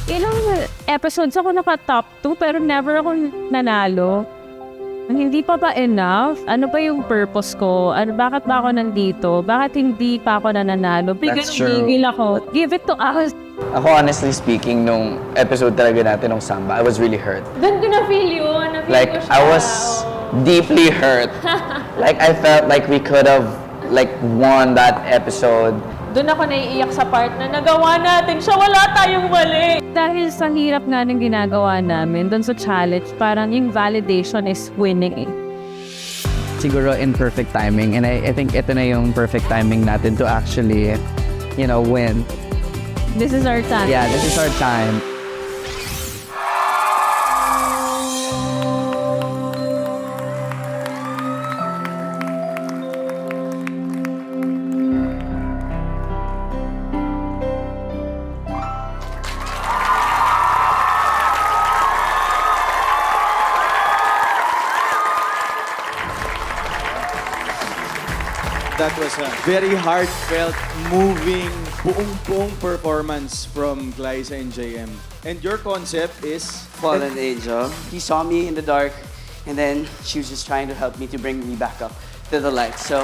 Ilang episodes ako naka-top 2 pero never ako nanalo. Hindi pa ba enough? Ano ba yung purpose ko? Bakit ba ako nandito? Bakit hindi pa ako nananalo? That's true. Gigil ako. Give it to us. Ako, honestly speaking, nung episode talaga natin ng Samba, I was really hurt. Doon ko na-feel yun. Na-feel Like, ko siya. I was deeply hurt. Like, I felt like we could have, like, won that episode. Doon ako naiiyak sa part na nagawa natin siya. Wala tayong mali. Dahil sa hirap nga ng ginagawa namin, doon sa challenge, parang yung validation is winning eh. Siguro in perfect timing. And I think ito na yung perfect timing natin to actually, win. This is our time. Yeah, this is our time. That was a very heartfelt, moving, buong performance from Glyza and JM. And your concept is... Fallen angel. He saw me in the dark, and then she was just trying to help me to bring me back up to the light. So,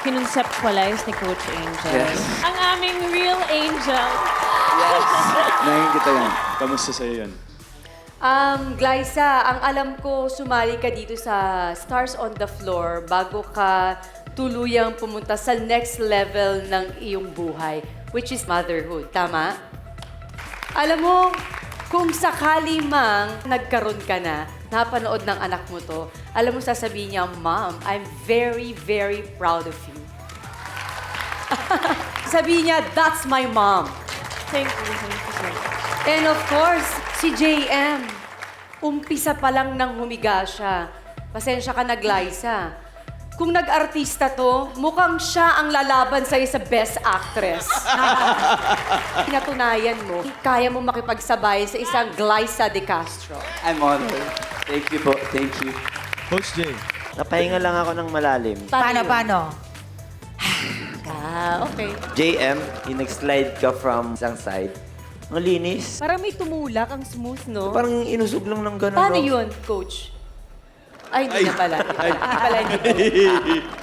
Kinonceptualize ni Coach Angel. Yes. Ang aming real angel. Nahin kita yan. Kamusta sa'yo yan? Glyza, ang alam ko, sumali ka dito sa Stars on the Floor bago ka tuluyang pumunta sa next level ng iyong buhay, which is motherhood. Tama? Alam mo, kung sakali mang nagkaroon ka na, napanood ng anak mo to, alam mo sasabihin niya, Mom, I'm very, very proud of you. Sabihin niya, that's my mom. Thank you sir. And of course, si JM, umpisa pa lang nang humiga siya. Pasensya ka na, Glyza. Kung nag-artista to, mukhang siya ang lalaban sa'yo sa Best Actress. Pinatunayan mo, kaya mo makipagsabay sa isang Glyza De Castro. I'm honored. Thank you po. Thank you. Coach Jay. Napahinga lang ako ng malalim. Paano? Okay. JM, yung nag-slide ka from isang side. Ang linis. Parang may tumulak, ang smooth, no? Parang inusog lang ng gano'n. Paano no? yun, Coach? Ay, hindi na pala.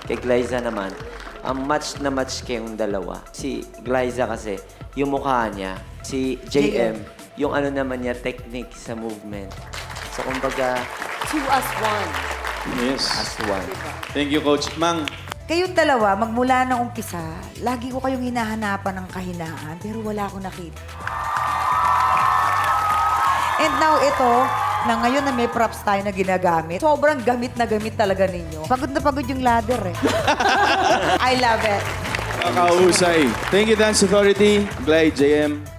Kay Glyza naman, ang match na match kayong dalawa. Si Glyza kasi, yung mukha niya. Si JM, yung ano naman niya, technique sa movement. So, kumbaga, 2 as 1. Yes. as one. Thank you, Coach. Mang, Kayong dalawa, magmula ng umpisa, lagi ko kayong hinahanapan ng kahinaan, pero wala akong nakita. And now, ito, na ngayon na may props tayo na ginagamit, sobrang gamit na gamit talaga ninyo. Pagod na pagod yung ladder eh. I love it. kakahusay. Thank you, Dance Authority. Glide, JM.